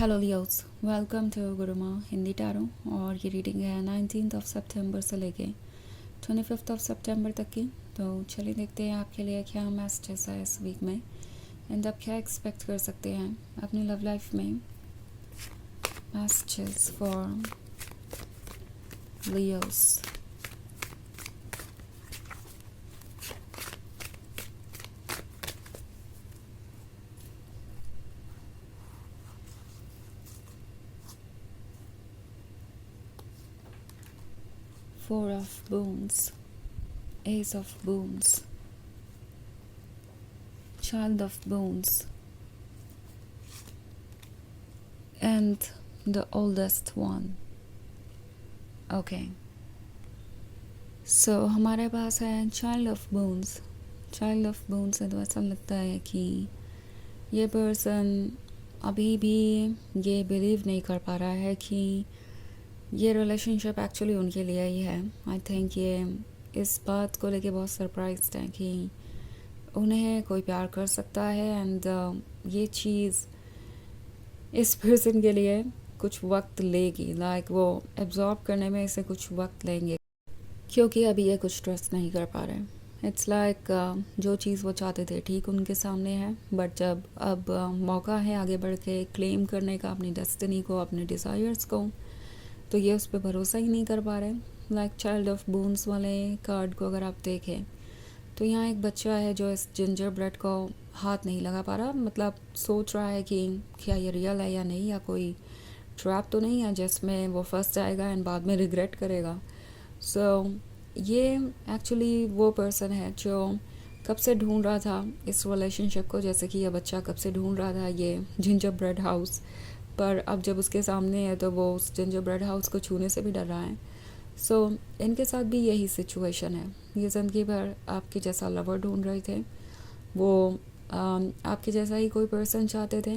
Hello Leos, welcome to Guruma Hindi tarot. और ये reading है 19 सितंबर से लेके 25 सितंबर तक की। तो चलिए देखते हैं आपके लिए क्या मैसेजेस है इस वीक में एंड आप क्या एक्सपेक्ट कर सकते हैं अपनी लव लाइफ में। Messages for Leos. Four of Boons, S of Boons, child of bones and the oldest one. Okay. So हमारे पास है child of bones. Child of bones से तो ऐसा लगता है कि ये पर्सन अभी भी ये बिलीव नहीं कर पा रहा है कि ये रिलेशनशिप एक्चुअली उनके लिए ही है। आई थिंक ये इस बात को लेके बहुत सरप्राइज्ड है कि उन्हें कोई प्यार कर सकता है एंड ये चीज़ इस पर्सन के लिए कुछ वक्त लेगी। लाइक वो एब्जॉर्ब करने में इसे कुछ वक्त लेंगे क्योंकि अभी ये कुछ ट्रस्ट नहीं कर पा रहे। इट्स लाइक जो चीज़ वो चाहते थे ठीक उनके सामने है, बट जब अब मौका है आगे बढ़ के क्लेम करने का अपनी डेस्टिनी को, अपने डिज़ायर्स को, तो ये उस पर भरोसा ही नहीं कर पा रहे। लाइक चाइल्ड ऑफ बोन्स वाले कार्ड को अगर आप देखें तो यहाँ एक बच्चा है जो इस जिंजर ब्रेड को हाथ नहीं लगा पा रहा। मतलब सोच रहा है कि क्या ये रियल है या नहीं, या कोई ट्रैप तो नहीं है जिसमें वो फंस जाएगा एंड बाद में रिग्रेट करेगा। सो ये एक्चुअली वो पर्सन है जो कब से ढूंढ रहा था इस रिलेशनशिप को, जैसे कि यह बच्चा कब से ढूंढ रहा था ये जिंजर ब्रेड हाउस। पर अब जब उसके सामने है तो वो उस जिंजर ब्रेड हाउस को छूने से भी डर रहा है। सो इनके साथ भी यही सिचुएशन है। ये ज़िंदगी भर आपके जैसा लवर ढूंढ रहे थे, वो आपके जैसा ही कोई पर्सन चाहते थे,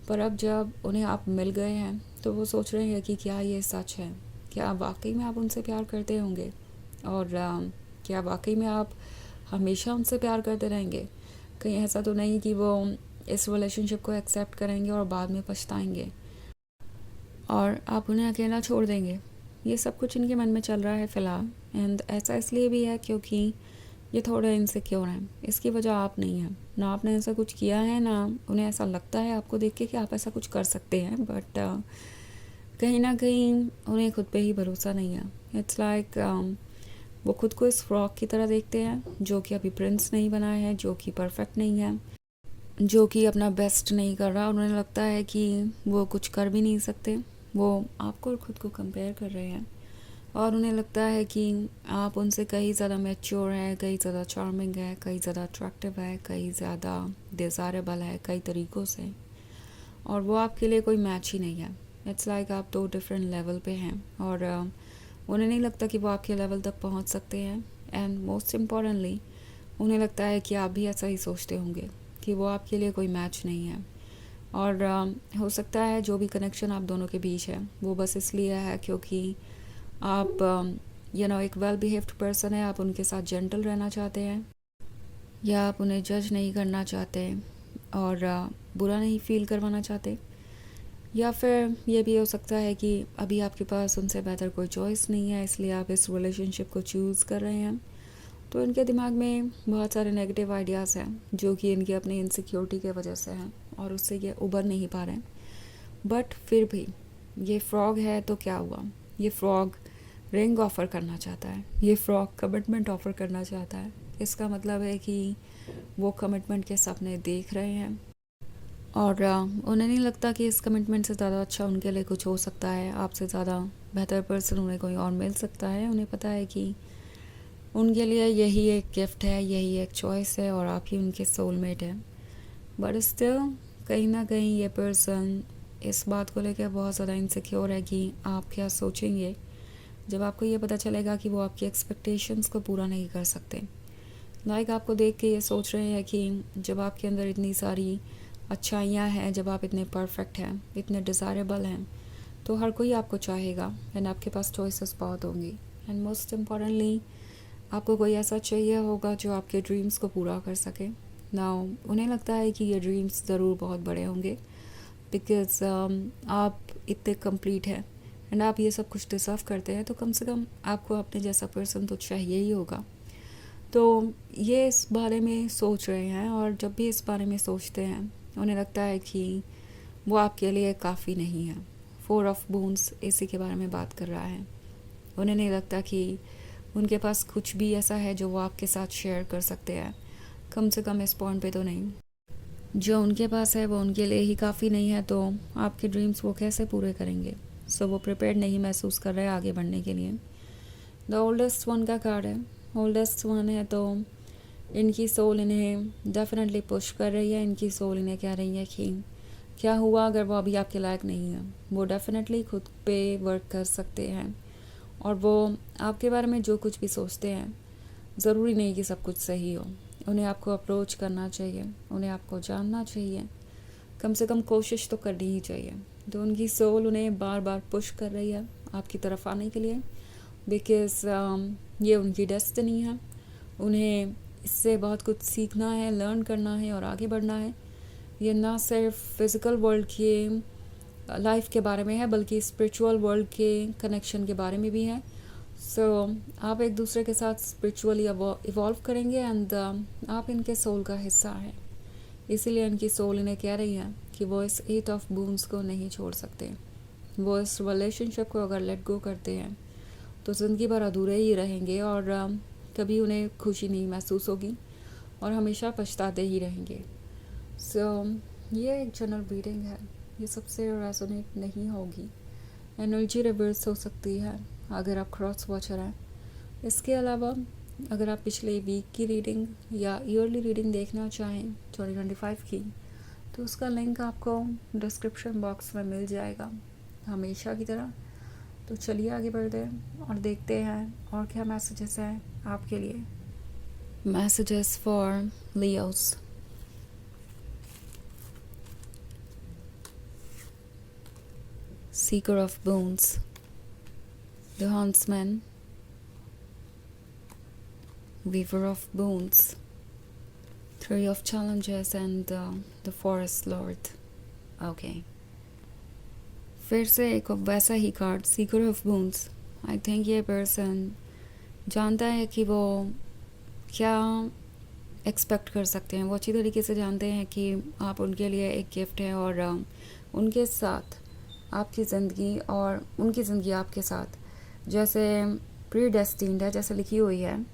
पर अब जब उन्हें आप मिल गए हैं तो वो सोच रहे हैं कि क्या ये सच है, क्या वाकई में आप उनसे प्यार करते होंगे, और क्या वाकई में आप हमेशा उनसे प्यार करते रहेंगे। कहीं ऐसा तो नहीं कि वो इस रिलेशनशिप को एक्सेप्ट करेंगे और बाद में पछताएंगे और आप उन्हें अकेला छोड़ देंगे। ये सब कुछ इनके मन में चल रहा है फ़िलहाल, एंड ऐसा इसलिए भी है क्योंकि ये थोड़े इनसिक्योर हैं। इसकी वजह आप नहीं हैं, ना आपने ऐसा कुछ किया है, ना उन्हें ऐसा लगता है आपको देख के कि आप ऐसा कुछ कर सकते हैं, बट कहीं ना कहीं उन्हें खुद पे ही भरोसा नहीं है। इट्स लाइक वो खुद को इस फ्रॉक की तरह देखते हैं जो कि अभी प्रिंस नहीं बना है, जो कि परफेक्ट नहीं है, जो कि अपना बेस्ट नहीं कर रहा। उन्हें लगता है कि वो कुछ कर भी नहीं सकते। वो आपको और ख़ुद को कंपेयर कर रहे हैं और उन्हें लगता है कि आप उनसे कहीं ज़्यादा मैच्योर है, कहीं ज़्यादा चार्मिंग है, कहीं ज़्यादा अट्रैक्टिव है, कहीं ज़्यादा डिज़ायरेबल है कई तरीक़ों से, और वो आपके लिए कोई मैच ही नहीं है। इट्स लाइक आप दो डिफरेंट लेवल पे हैं और उन्हें नहीं लगता कि वो आपके लेवल तक पहुंच सकते हैं। एंड मोस्ट इम्पॉर्टेंटली उन्हें लगता है कि आप भी ऐसा ही सोचते होंगे कि वो आपके लिए कोई मैच नहीं है। और हो सकता है जो भी कनेक्शन आप दोनों के बीच है वो बस इसलिए है क्योंकि आप एक वेल बिहेव्ड पर्सन है, आप उनके साथ जेंटल रहना चाहते हैं, या आप उन्हें जज नहीं करना चाहते और बुरा नहीं फील करवाना चाहते, या फिर ये भी हो सकता है कि अभी आपके पास उनसे बेहतर कोई चॉइस नहीं है इसलिए आप इस रिलेशनशिप को चूज़ कर रहे हैं। तो इनके दिमाग में बहुत सारे नेगेटिव आइडियाज़ हैं जो कि इनकी अपनी इनसिक्योरिटी के वजह से हैं और उससे ये उबर नहीं पा रहे हैं। बट फिर भी ये फ्रॉग है तो क्या हुआ, ये फ्रॉग रिंग ऑफ़र करना चाहता है, ये फ्रॉग कमिटमेंट ऑफ़र करना चाहता है। इसका मतलब है कि वो कमिटमेंट के सपने देख रहे हैं और उन्हें नहीं लगता कि इस कमिटमेंट से ज़्यादा अच्छा उनके लिए कुछ हो सकता है, आपसे ज़्यादा बेहतर पर्सन उन्हें कोई और मिल सकता है। उन्हें पता है कि उनके लिए यही एक गिफ्ट है, यही एक चॉइस है और आप ही उनके सोलमेट हैं। बट स्टिल कहीं ना कहीं ये पर्सन इस बात को लेकर बहुत ज़्यादा इनसिक्योर है कि आप क्या सोचेंगे जब आपको ये पता चलेगा कि वो आपकी एक्सपेक्टेशंस को पूरा नहीं कर सकते। लाइक आपको देख के ये सोच रहे हैं कि जब आपके अंदर इतनी सारी अच्छाइयाँ हैं, जब आप इतने परफेक्ट हैं, इतने डिज़ायरेबल हैं, तो हर कोई आपको चाहेगा एंड आपके पास चॉइसेस बहुत होंगी। एंड मोस्ट इम्पॉर्टेंटली आपको कोई ऐसा चाहिए होगा जो आपके ड्रीम्स को पूरा कर सके। नाउ उन्हें लगता है कि ये ड्रीम्स ज़रूर बहुत बड़े होंगे, बिकॉज़ आप इतने कंप्लीट हैं एंड आप ये सब कुछ डिज़र्व करते हैं, तो कम से कम आपको अपने जैसा पर्सन तो चाहिए ही होगा। तो ये इस बारे में सोच रहे हैं, और जब भी इस बारे में सोचते हैं उन्हें लगता है कि वो आपके लिए काफ़ी नहीं है। 4 ऑफ बूंस इसी के बारे में बात कर रहा है। उन्हें नहीं लगता कि उनके पास कुछ भी ऐसा है जो वो आपके साथ शेयर कर सकते हैं, कम से कम इस पॉइंट पे तो नहीं। जो उनके पास है वो उनके लिए ही काफ़ी नहीं है, तो आपके ड्रीम्स वो कैसे पूरे करेंगे। सो वो प्रिपेयर्ड नहीं महसूस कर रहे हैं आगे बढ़ने के लिए। द ओल्डेस्ट वन का कार्ड है। ओल्डेस्ट वन है तो इनकी सोल इन्हें डेफिनेटली पुश कर रही है। इनकी सोल इन्हें कह रही है कि क्या हुआ अगर वो अभी आपके लायक नहीं है। वो डेफिनेटली खुद पे वर्क कर सकते हैं, और वो आपके बारे में जो कुछ भी सोचते हैं ज़रूरी नहीं कि सब कुछ सही हो। उन्हें आपको अप्रोच करना चाहिए, उन्हें आपको जानना चाहिए, कम से कम कोशिश तो करनी ही चाहिए। तो उनकी सोल उन्हें बार बार पुश कर रही है आपकी तरफ आने के लिए, बिकॉज़ ये उनकी डेस्टिनी है। उन्हें इससे बहुत कुछ सीखना है, लर्न करना है और आगे बढ़ना है। ये ना सिर्फ फिज़िकल वर्ल्ड के लाइफ के बारे में है, बल्कि स्पिरिचुअल वर्ल्ड के कनेक्शन के बारे में भी है। सो आप एक दूसरे के साथ स्पिरिचुअली इवॉल्व करेंगे, एंड आप इनके सोल का हिस्सा है। इसीलिए इनकी सोल इन्हें कह रही है कि वो इस 8 ऑफ बून्स को नहीं छोड़ सकते। वो इस रिलेशनशिप को अगर लेट गो करते हैं तो ज़िंदगी भर अधूरे ही रहेंगे, और कभी उन्हें खुशी नहीं महसूस होगी और हमेशा पछताते ही रहेंगे। सो ये एक जनरल रीडिंग है, ये सबसे रेजोनेट नहीं होगी। एनर्जी रिवर्स हो सकती है अगर आप क्रॉस वॉचर हैं। इसके अलावा अगर आप पिछले वीक की रीडिंग या ईयरली रीडिंग देखना चाहें 2025 की, तो उसका लिंक आपको डिस्क्रिप्शन बॉक्स में मिल जाएगा हमेशा की तरह। तो चलिए आगे बढ़ते हैं और देखते हैं और क्या मैसेजेस हैं आपके लिए। Messages for Leos. Seeker of Bones, the Huntsman, Weaver of Bones, Three of Challenges, and the Forest Lord. Okay. फिर से एक वैसा ही card, seeker of bones. I think ये पर्सन जानता है कि वो क्या एक्सपेक्ट कर सकते हैं। वो अच्छी तरीके से जानते हैं कि आप उनके लिए एक गिफ्ट है, और उनके साथ आपकी ज़िंदगी और उनकी ज़िंदगी आपके साथ जैसे प्री डेस्टिन्ड है, जैसे लिखी हुई है,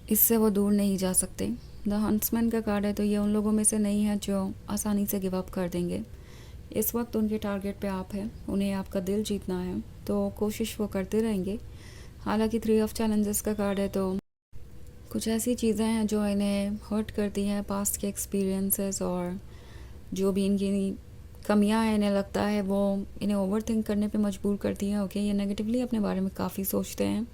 इससे वो दूर नहीं जा सकते। द हंट्समैन का कार्ड है, तो ये उन लोगों में से नहीं है जो आसानी से गिव अप कर देंगे। इस वक्त उनके टारगेट पे आप हैं, उन्हें आपका दिल जीतना है, तो कोशिश वो करते रहेंगे। हालांकि 3 ऑफ चैलेंजेस का कार्ड है, तो कुछ ऐसी चीज़ें हैं जो इन्हें हर्ट करती हैं, पास्ट के एक्सपीरियंसेस और जो भी इनकी कमियां हैं, इन्हें लगता है वो इन्हें ओवर थिंक करने पे मजबूर करती हैं। ओके, ये नेगेटिवली अपने बारे में काफ़ी सोचते हैं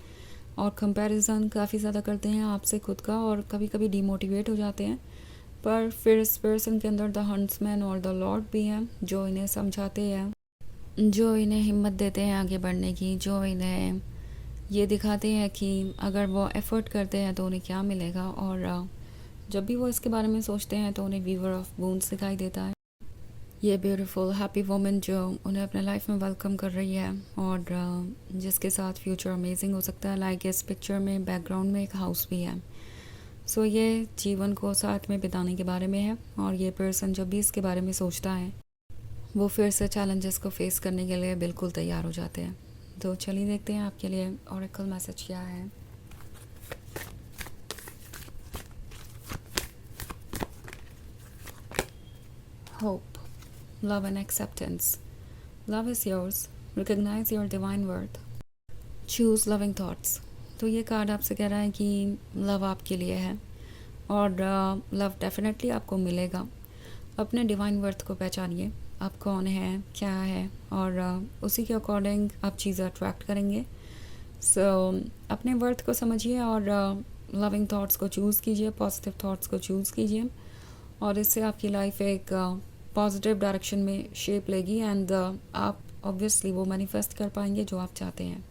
और कंपैरिजन काफ़ी ज़्यादा करते हैं आपसे खुद का, और कभी कभी डीमोटिवेट हो जाते हैं। पर फिर इस पर्सन के अंदर द हंट्समैन और द लॉर्ड भी हैं जो इन्हें समझाते हैं, जो इन्हें हिम्मत देते हैं आगे बढ़ने की, जो इन्हें ये दिखाते हैं कि अगर वो एफ़र्ट करते हैं तो उन्हें क्या मिलेगा। और जब भी वो इसके बारे में सोचते हैं तो उन्हें वीवर ऑफ बून्स दिखाई देता है। ये ब्यूटीफुल हैप्पी वुमन जो उन्हें अपने लाइफ में वेलकम कर रही है, और जिसके साथ फ्यूचर अमेजिंग हो सकता है। लाइक इस पिक्चर में बैकग्राउंड में एक हाउस भी है। सो ये जीवन को साथ में बिताने के बारे में है, और ये पर्सन जब भी इसके बारे में सोचता है वो फिर से चैलेंजेस को फेस करने के लिए बिल्कुल तैयार हो जाते हैं। तो चलिए देखते हैं आपके लिए ऑरेकल मैसेज क्या है। Hope, love and acceptance. Love is yours, recognise your divine worth, choose loving thoughts. तो ये कार्ड आपसे कह रहा है कि लव आपके लिए है, और लव डेफिनेटली आपको मिलेगा। अपने डिवाइन वर्थ को पहचानिए, आप कौन हैं, क्या है, और उसी के अकॉर्डिंग आप चीज़ें अट्रैक्ट करेंगे। सो अपने वर्थ को समझिए और लविंग थॉट्स को चूज़ कीजिए, पॉजिटिव थॉट्स को चूज़ कीजिए, और इससे आपकी लाइफ एक पॉजिटिव डायरेक्शन में शेप लेगी, एंड आप ऑब्वियसली वो मैनिफेस्ट कर पाएंगे जो आप चाहते हैं।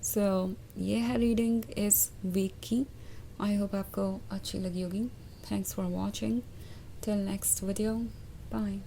सो ये है रीडिंग इस वीक की। आई होप आपको अच्छी लगी होगी। Thanks for watching. Till next video, bye.